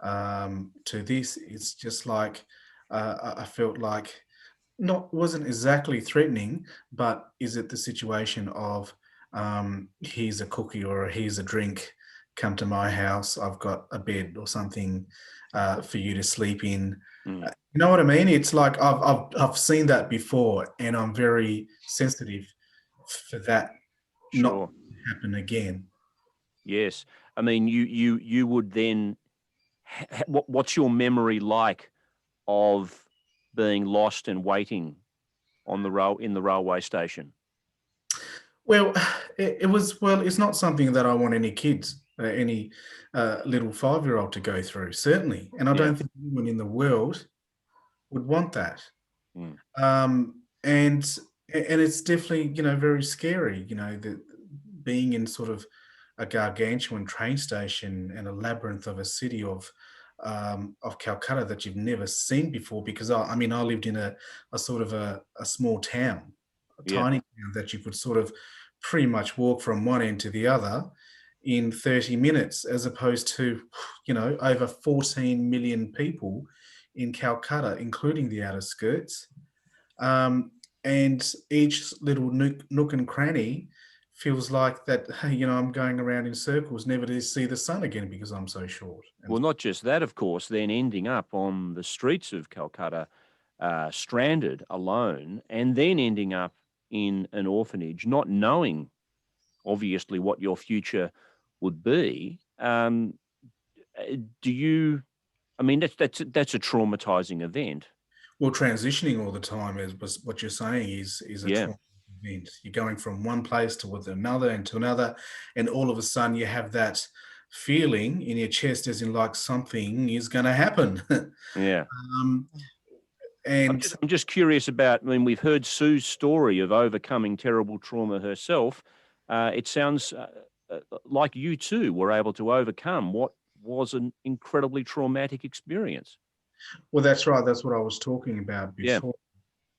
To this, it's just like I felt like wasn't exactly threatening, but is it the situation of here's a cookie or here's a drink, come to my house, I've got a bed or something for you to sleep in. You know what I mean? It's like I've seen that before, and I'm very sensitive for that not to happen again. Yes. I mean, you would then, what's your memory like of being lost and waiting on in the railway station? Well, it's not something that I want any kids, any little 5-year-old to go through, certainly. And I don't think anyone in the world would want that. And it's definitely, very scary, being in sort of a gargantuan train station and a labyrinth of a city of Calcutta that you've never seen before. Because I lived in a sort of a small town, a tiny town that you could sort of pretty much walk from one end to the other in 30 minutes, as opposed to, over 14 million people in Calcutta, including the outer skirts. And each little nook and cranny feels like that, I'm going around in circles, never to see the sun again because I'm so short. Well, not just that, of course, then ending up on the streets of Calcutta, stranded, alone, and then ending up in an orphanage, not knowing, obviously, what your future would be. Do you I mean, that's a traumatizing event. Well, transitioning all the time was what you're saying is a Yeah. trauma event. You're going from one place to with another and to another, and all of a sudden you have that feeling in your chest, as in like something is going to happen. Yeah. um, and I'm just curious about, I mean, we've heard Sue's story of overcoming terrible trauma herself. It sounds like you too were able to overcome what was an incredibly traumatic experience. well, that's right. That's what I was talking about Yeah. before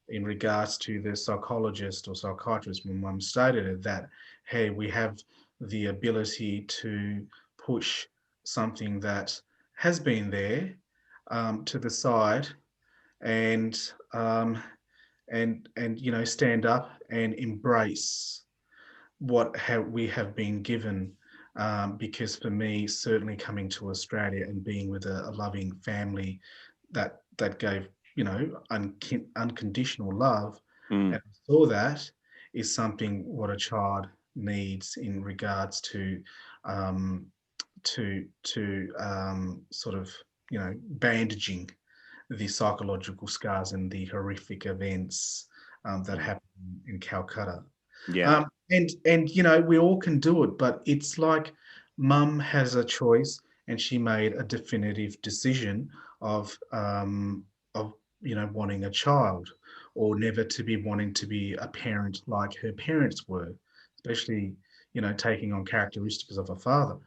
in regards to the psychologist or psychiatrist. My mum stated it that, hey, we have the ability to push something that has been there to the side and and stand up and embrace what we have been given. Because for me, certainly coming to Australia and being with a loving family that gave unconditional love, and I saw that is something what a child needs in regards to um, sort of bandaging the psychological scars and the horrific events that happened in Calcutta. Yeah. And we all can do it, but it's like mum has a choice, and she made a definitive decision of wanting a child, or never to be wanting to be a parent like her parents were, especially taking on characteristics of a father.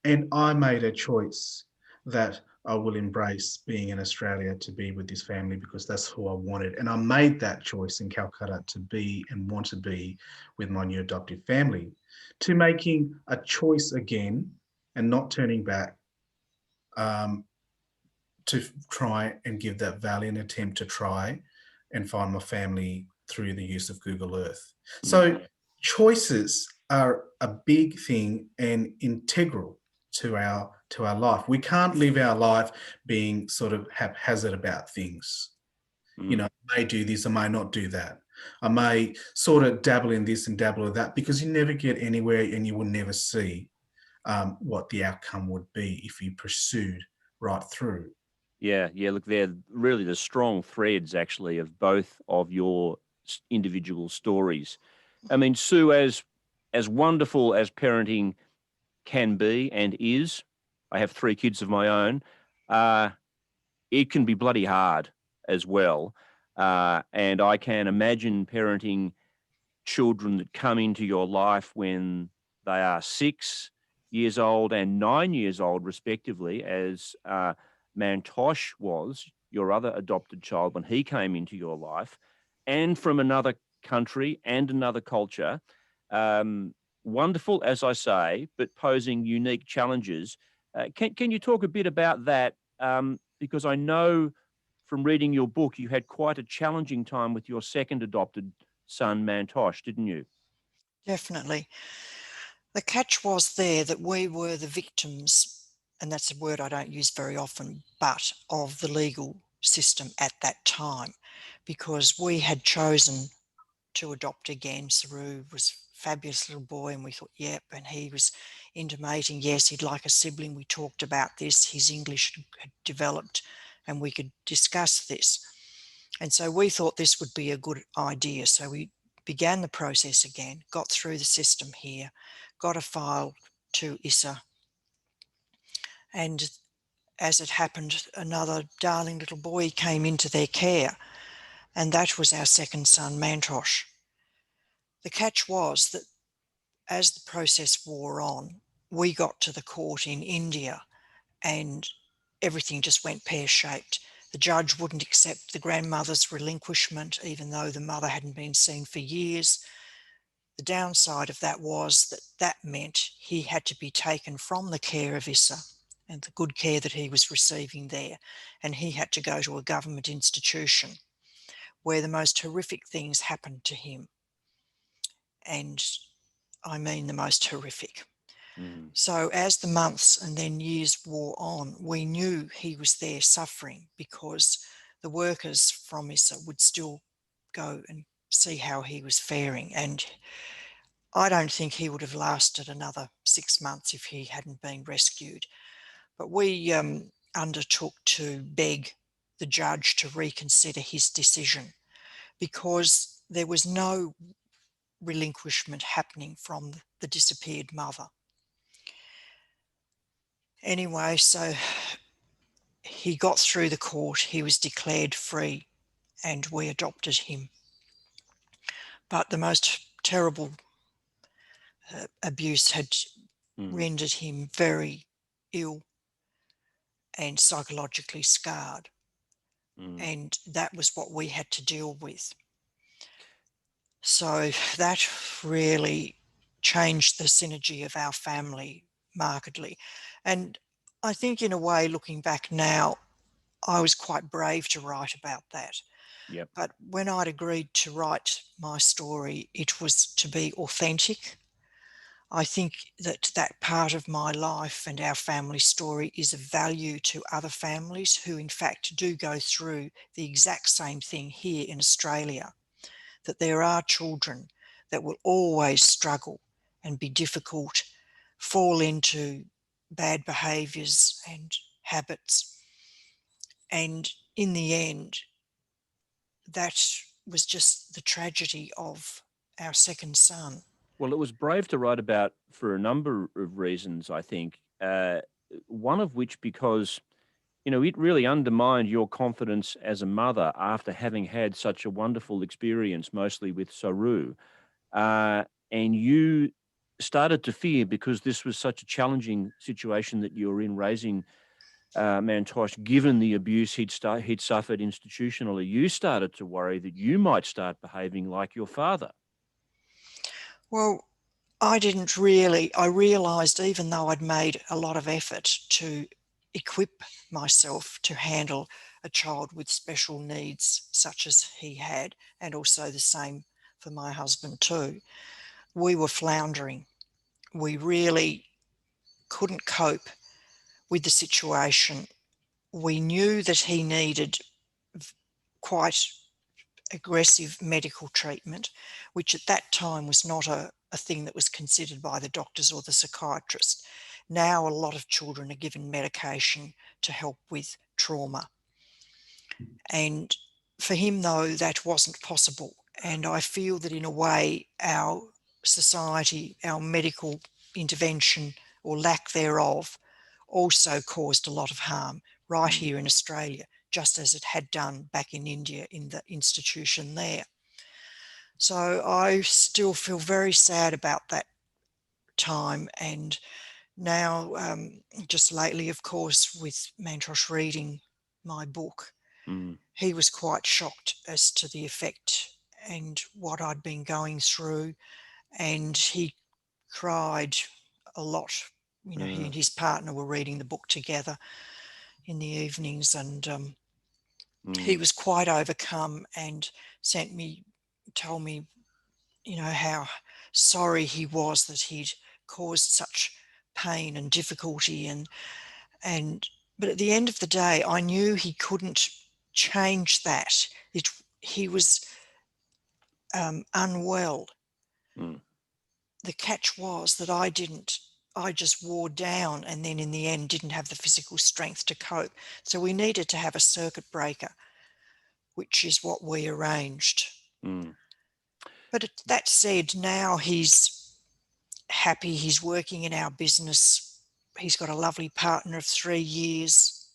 And I made a choice that I will embrace being in Australia to be with this family because that's who I wanted. And I made that choice in Calcutta to be and want to be with my new adoptive family, to making a choice again and not turning back, to try and give that valiant attempt to try and find my family through the use of Google Earth. So choices are a big thing and integral to our life. We can't live our life being sort of haphazard about things. I may do this, I may not do that. I may sort of dabble in this and dabble in that, because you never get anywhere and you will never see what the outcome would be if you pursued right through. Yeah, look, they're really the strong threads, actually, of both of your individual stories. I mean, Sue, as wonderful as parenting can be and is, I have 3 kids of my own. It can be bloody hard as well, and I can imagine parenting children that come into your life when they are 6 years old and 9 years old, respectively, as Mantosh was, your other adopted child, when he came into your life, and from another country and another culture. Wonderful, as I say, but posing unique challenges. Can you talk a bit about that? Because I know from reading your book, you had quite a challenging time with your second adopted son, Mantosh, didn't you? Definitely. The catch was there that we were the victims, and that's a word I don't use very often, but of the legal system at that time, because we had chosen to adopt again. Saroo was a fabulous little boy, and we thought, yep, and he was intimating, yes, he'd like a sibling. We talked about this. His English had developed, and we could discuss this. And so we thought this would be a good idea. So we began the process again, got through the system here, got a file to ISA, and as it happened, another darling little boy came into their care, and that was our second son, Mantosh. The catch was that as the process wore on, we got to the court in India, and everything just went pear-shaped. The judge wouldn't accept the grandmother's relinquishment, even though the mother hadn't been seen for years. The downside of that was that that meant he had to be taken from the care of ISA and the good care that he was receiving there, and he had to go to a government institution where the most horrific things happened to him. And I mean the most horrific. So as the months and then years wore on, we knew he was there suffering, because the workers from ISA would still go and see how he was faring. And I don't think he would have lasted another 6 months if he hadn't been rescued. But we undertook to beg the judge to reconsider his decision, because there was no relinquishment happening from the disappeared mother. Anyway, so he got through the court, he was declared free, and we adopted him. But the most terrible abuse had rendered him very ill and psychologically scarred. And that was what we had to deal with. So that really changed the synergy of our family markedly. And I think, in a way, looking back now, I was quite brave to write about that. Yep. But when I'd agreed to write my story, it was to be authentic. I think that that part of my life and our family story is of value to other families who, in fact, do go through the exact same thing here in Australia, that there are children that will always struggle and be difficult, fall into bad behaviours and habits. And in the end, that was just the tragedy of our second son. Well, it was brave to write about for a number of reasons, I think. One of which because, it really undermined your confidence as a mother after having had such a wonderful experience, mostly with Saroo. And you started to fear, because this was such a challenging situation that you were in, raising Mantosh, given the abuse he'd suffered institutionally. You started to worry that you might start behaving like your father. Well, I realised, even though I'd made a lot of effort to equip myself to handle a child with special needs such as he had, and also the same for my husband too, we were floundering. We really couldn't cope with the situation. We knew that he needed quite aggressive medical treatment, which at that time was not a thing that was considered by the doctors or the psychiatrist. Now a lot of children are given medication to help with trauma. And for him, though, that wasn't possible. And I feel that in a way our society, our medical intervention or lack thereof, also caused a lot of harm right here in Australia, just as it had done back in India in the institution there. So I still feel very sad about that time. And now, just lately, of course, with Mantosh reading my book, he was quite shocked as to the effect and what I'd been going through. And he cried a lot. He and his partner were reading the book together in the evenings, and he was quite overcome and told me, how sorry he was that he'd caused such pain and difficulty, but at the end of the day, I knew he couldn't change that. He was unwell. The catch was that I didn't. I just wore down, and then in the end didn't have the physical strength to cope. So we needed to have a circuit breaker, which is what we arranged. But that said, now he's happy. He's working in our business. He's got a lovely partner of 3 years.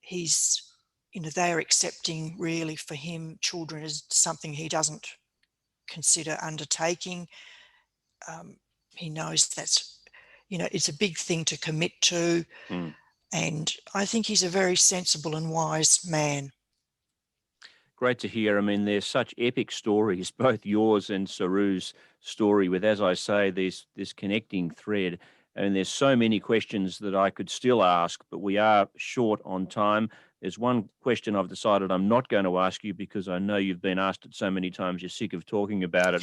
He's, they're accepting, really, for him, children is something he doesn't consider undertaking. He knows that's, it's a big thing to commit to. And I think he's a very sensible and wise man. Great to hear. I mean, there's such epic stories, both yours and Saroo's story, with, as I say, this connecting thread. And there's so many questions that I could still ask, but we are short on time. There's one question I've decided I'm not going to ask you, because I know you've been asked it so many times you're sick of talking about it.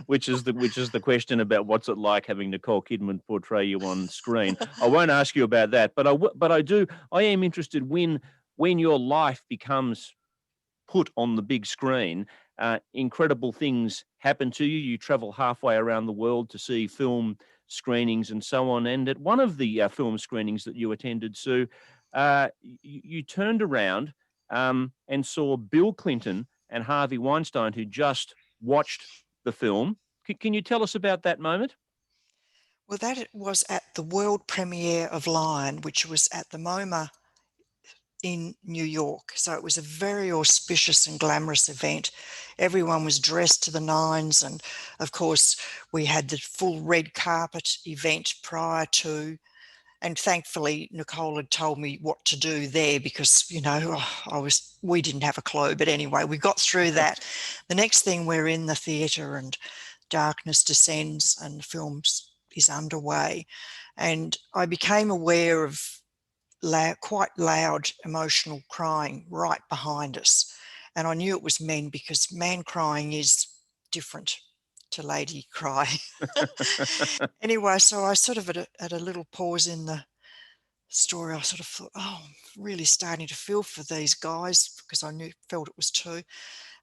which is the question about what's it like having Nicole Kidman portray you on screen. I won't ask you about that, but I am interested when your life becomes put on the big screen. Incredible things happen to you. You travel halfway around the world to see film screenings and so on. And at one of the film screenings that you attended, Sue, you turned around and saw Bill Clinton and Harvey Weinstein, who just watched the film. Can you tell us about that moment? Well, that was at the world premiere of Lion, which was at the MoMA in New York. So it was a very auspicious and glamorous event. Everyone was dressed to the nines. And of course, we had the full red carpet event prior to. And thankfully, Nicole had told me what to do there because, we didn't have a clue. But anyway, we got through that. The next thing, we're in the theatre and darkness descends and the film is underway. And I became aware of quite loud emotional crying right behind us. And I knew it was men because man crying is different to lady cry. Anyway, so I sort of at a little pause in the story, I sort of thought, I'm really starting to feel for these guys because I felt it was two.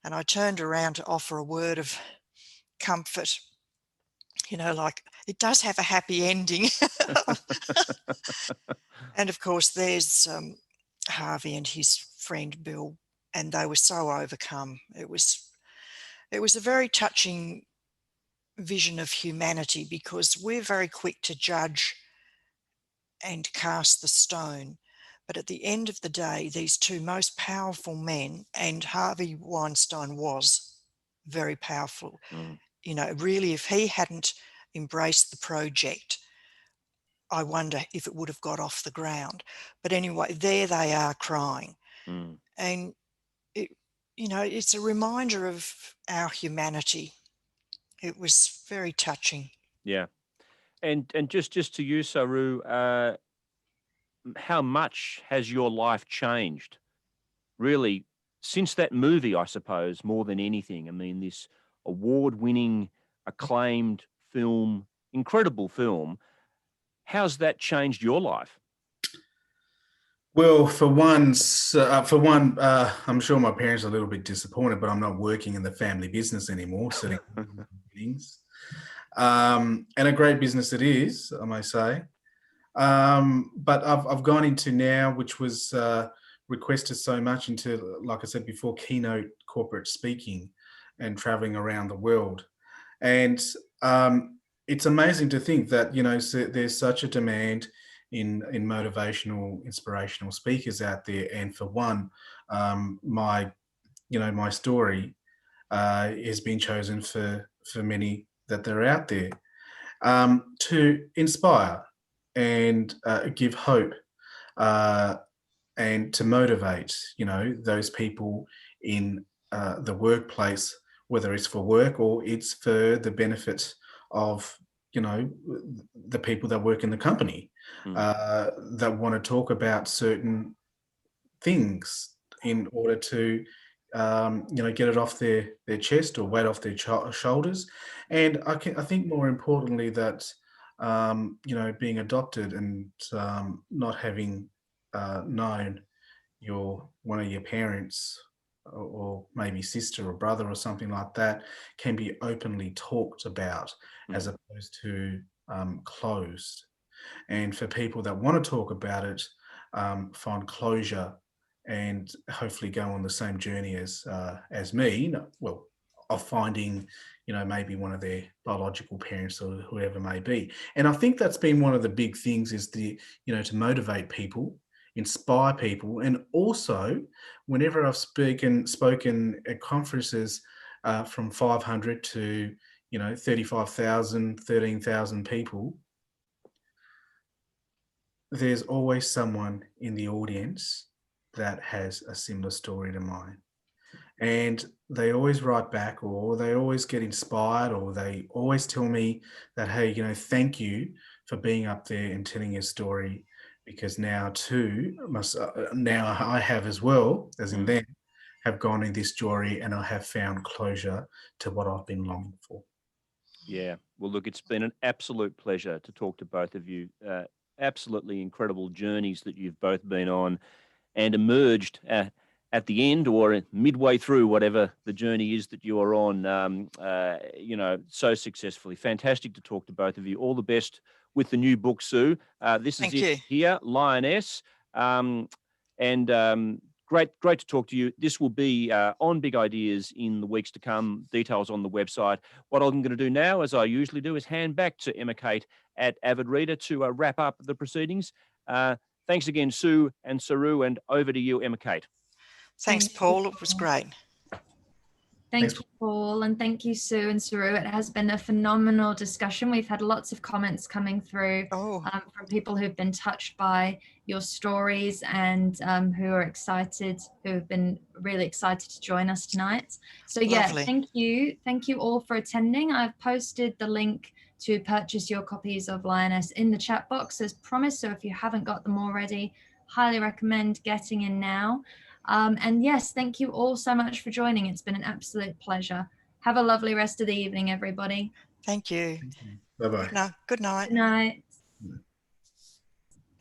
And I turned around to offer a word of comfort, like it does have a happy ending. And of course, there's Harvey and his friend Bill, and they were so overcome. It was a very touching vision of humanity because we're very quick to judge and cast the stone. But at the end of the day, these two most powerful men, and Harvey Weinstein was very powerful. Really, if he hadn't embraced the project, I wonder if it would have got off the ground. But anyway, there they are crying. And, it's a reminder of our humanity. It was very touching. Yeah. And just to you, Saroo, how much has your life changed, really, since that movie, I suppose, more than anything? I mean, this award-winning, acclaimed film, incredible film. How's that changed your life? Well, for one, I'm sure my parents are a little bit disappointed, but I'm not working in the family business anymore, setting things. And a great business it is, I may say. But I've gone into now, which was requested so much, into, like I said before, keynote corporate speaking and traveling around the world. And it's amazing to think that, there's such a demand in motivational, inspirational speakers out there. And for one, my story has been chosen for many that they're out there to inspire and give hope and to motivate, those people in the workplace, whether it's for work or it's for the benefit of, the people that work in the company that want to talk about certain things in order to, get it off their chest or weight off their shoulders. And I think more importantly that, being adopted and not having known one of your parents or maybe sister or brother or something like that can be openly talked about as opposed to closed. And for people that want to talk about it, find closure and hopefully go on the same journey as me, of finding, maybe one of their biological parents or whoever may be. And I think that's been one of the big things is to motivate people, inspire people. And also, whenever I've spoken at conferences from 500 to 35,000, 13,000 people, there's always someone in the audience that has a similar story to mine. And they always write back, or they always get inspired, or they always tell me that, hey, thank you for being up there and telling your story, because now too, now I have as well, as in them, have gone in this journey and I have found closure to what I've been longing for. Yeah. Well, look, it's been an absolute pleasure to talk to both of you. Absolutely incredible journeys that you've both been on and emerged at the end or midway through whatever the journey is that you are on, so successfully. Fantastic to talk to both of you. All the best with the new book, Sue. This is it here, Lioness. Great to talk to you. This will be on Big Ideas in the weeks to come. Details on the website. What I'm going to do now, as I usually do, is hand back to Emma Kate at Avid Reader to wrap up the proceedings. Thanks again, Sue and Saroo, and over to you, Emma Kate. Thanks, Paul. It was great. Thank you, Paul, and thank you, Sue and Saroo. It has been a phenomenal discussion. We've had lots of comments coming through from people who've been touched by your stories and who are excited, who have been really excited to join us tonight. So yeah, thank you. Thank you all for attending. I've posted the link to purchase your copies of Lioness in the chat box as promised. So if you haven't got them already, highly recommend getting in now. And yes, thank you all so much for joining. It's been an absolute pleasure. Have a lovely rest of the evening, everybody. Thank you. Bye-bye. Good night. Good night.